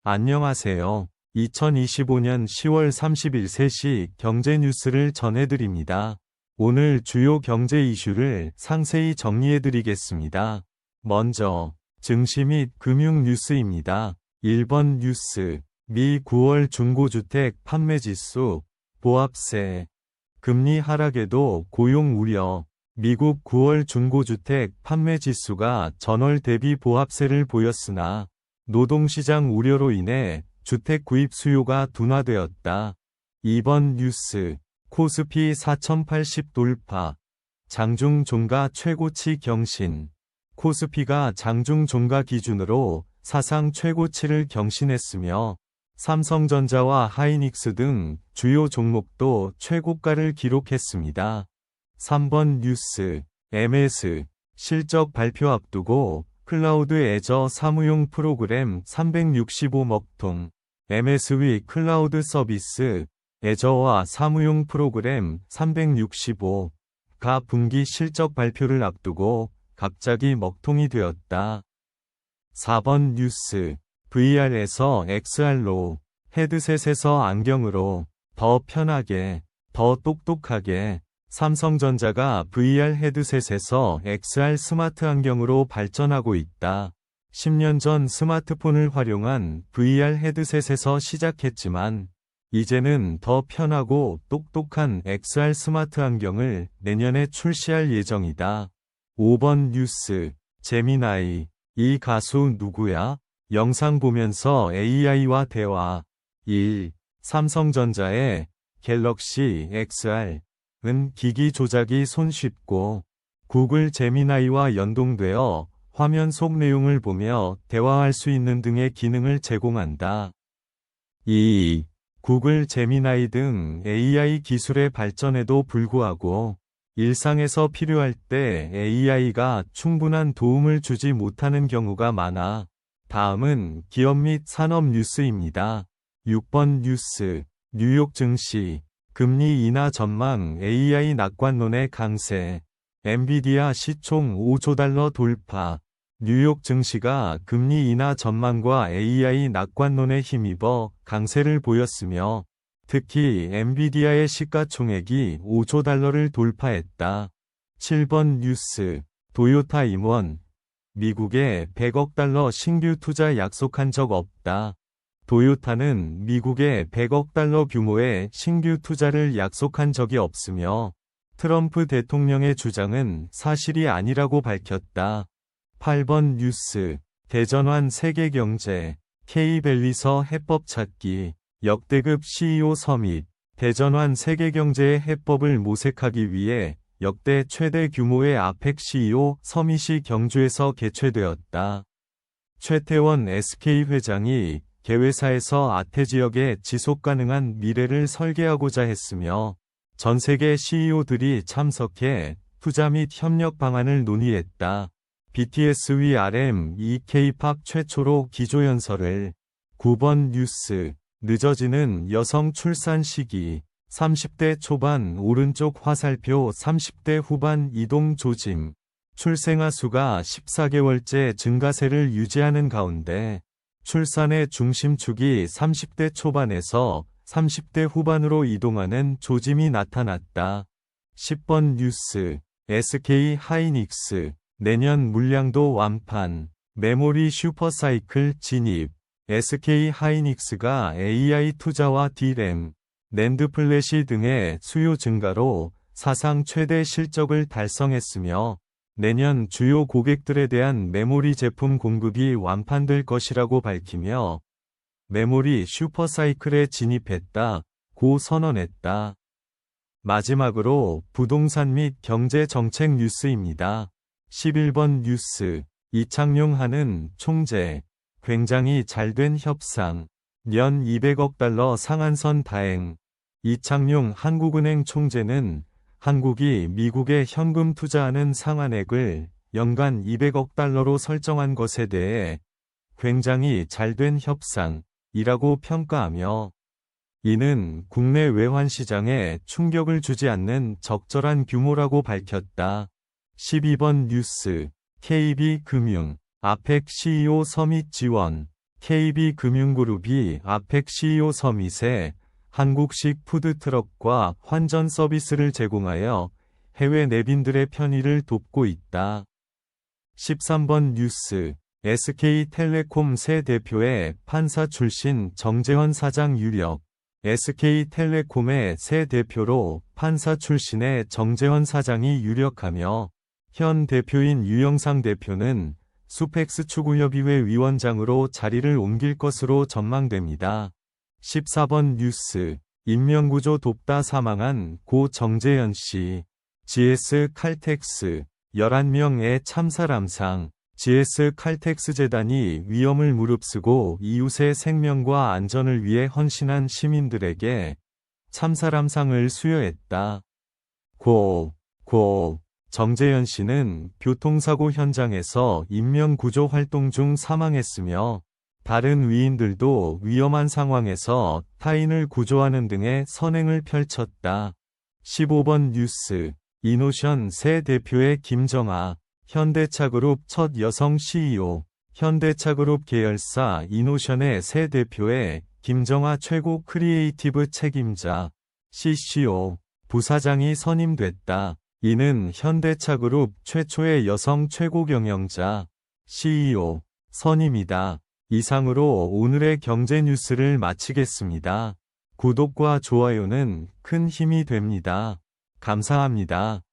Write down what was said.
안녕하세요. 2025년 10월 30일 3시 경제 뉴스를 전해드립니다. 오늘 주요 경제 이슈를 상세히 정리해드리겠습니다. 먼저 증시 및 금융 뉴스입니다. 1번 뉴스, 미 9월 중고주택 판매지수, 보합세, 금리 하락에도 고용 우려. 미국 9월 중고주택 판매지수가 전월 대비 보합세를 보였으나 노동시장 우려로 인해 주택 구입 수요가 둔화되었다. 2번 뉴스, 코스피 4080 돌파, 장중 종가 최고치 경신. 코스피가 장중 종가 기준으로 사상 최고치를 경신했으며 삼성전자와 하이닉스 등 주요 종목도 최고가를 기록했습니다. 3번 뉴스, MS, 실적 발표 앞두고 클라우드 애저 사무용 프로그램 365먹통, MS위 클라우드 서비스, 애저와 사무용 프로그램 365가 분기 실적 발표를 앞두고 갑자기 먹통이 되었다. 4번 뉴스, VR에서 XR로, 헤드셋에서 안경으로, 더 편하게, 더 똑똑하게, 삼성전자가 VR 헤드셋에서 XR 스마트 안경으로 발전하고 있다. 10년 전 스마트폰을 활용한 VR 헤드셋에서 시작했지만 이제는 더 편하고 똑똑한 XR 스마트 안경을 내년에 출시할 예정이다. 5번 뉴스, 제미나이, 이 가수 누구야? 영상 보면서 AI와 대화. 1. 삼성전자의 갤럭시 XR 은 기기 조작이 손쉽고 구글 제미나이와 연동되어 화면 속 내용을 보며 대화할 수 있는 등의 기능을 제공한다. 2. 구글 제미나이 등 AI 기술의 발전에도 불구하고 일상에서 필요할 때 AI가 충분한 도움을 주지 못하는 경우가 많아. 다음은 기업 및 산업 뉴스입니다. 6번 뉴스, 뉴욕 증시, 금리 인하 전망 AI 낙관론의 강세, 엔비디아 시총 5조 달러 돌파, 뉴욕 증시가 금리 인하 전망과 AI 낙관론에 힘입어 강세를 보였으며 특히 엔비디아의 시가총액이 5조 달러를 돌파했다. 7번 뉴스, 도요타 임원, 미국에 100억 달러 신규 투자 약속한 적 없다. 도요타는 미국에 100억 달러 규모의 신규 투자를 약속한 적이 없으며 트럼프 대통령의 주장은 사실이 아니라고 밝혔다. 8번 뉴스, 대전환 세계경제, K밸리서 해법 찾기, 역대급 CEO 서밋, 대전환 세계경제의 해법을 모색하기 위해 역대 최대 규모의 아펙 CEO 서밋이 경주에서 개최되었다. 최태원 SK 회장이 개회사에서 아태지역의 지속가능한 미래를 설계하고자 했으며 전 세계 CEO들이 참석해 투자 및 협력 방안을 논의했다. BTS 위 RM K-팝 최초로 기조연설을. 9번 뉴스, 늦어지는 여성 출산 시기, 30대 초반 오른쪽 화살표 30대 후반 이동 조짐, 출생아 수가 14개월째 증가세를 유지하는 가운데 출산의 중심축이 30대 초반에서 30대 후반으로 이동하는 조짐이 나타났다. 10번 뉴스, SK 하이닉스, 내년 물량도 완판, 메모리 슈퍼사이클 진입. SK 하이닉스가 AI 투자와 D램, 낸드 플래시 등의 수요 증가로 사상 최대 실적을 달성했으며 내년 주요 고객들에 대한 메모리 제품 공급이 완판될 것이라고 밝히며 메모리 슈퍼사이클에 진입했다고 선언했다. 마지막으로 부동산 및 경제 정책 뉴스입니다. 11번 뉴스, 이창용 하는 총재, 굉장히 잘된 협상, 연 200억 달러 상한선 다행. 이창용 한국은행 총재는 한국이 미국에 현금 투자하는 상한액을 연간 200억 달러로 설정한 것에 대해 굉장히 잘된 협상이라고 평가하며 이는 국내 외환 시장에 충격을 주지 않는 적절한 규모라고 밝혔다. 12번 뉴스, KB금융, 아펙 CEO 서밋 지원, KB금융그룹이 아펙 CEO 서밋에 한국식 푸드트럭과 환전 서비스를 제공하여 해외 내빈들의 편의를 돕고 있다. 13번 뉴스. SK텔레콤 새 대표의 판사 출신 정재헌 사장 유력. SK텔레콤의 새 대표로 판사 출신의 정재헌 사장이 유력하며 현 대표인 유영상 대표는 수펙스 추구협의회 위원장으로 자리를 옮길 것으로 전망됩니다. 14번 뉴스. 인명구조 돕다 사망한 고 정재현 씨. GS 칼텍스 11명의 참사람상. GS 칼텍스 재단이 위험을 무릅쓰고 이웃의 생명과 안전을 위해 헌신한 시민들에게 참사람상을 수여했다. 고 정재현 씨는 교통사고 현장에서 인명구조 활동 중 사망했으며 다른 위인들도 위험한 상황에서 타인을 구조하는 등의 선행을 펼쳤다. 15번 뉴스. 이노션 새 대표의 김정아. 현대차그룹 첫 여성 CEO. 현대차그룹 계열사 이노션의 새 대표의 김정아 최고 크리에이티브 책임자 CCO 부사장이 선임됐다. 이는 현대차그룹 최초의 여성 최고 경영자 CEO 선임이다. 이상으로 오늘의 경제 뉴스를 마치겠습니다. 구독과 좋아요는 큰 힘이 됩니다. 감사합니다.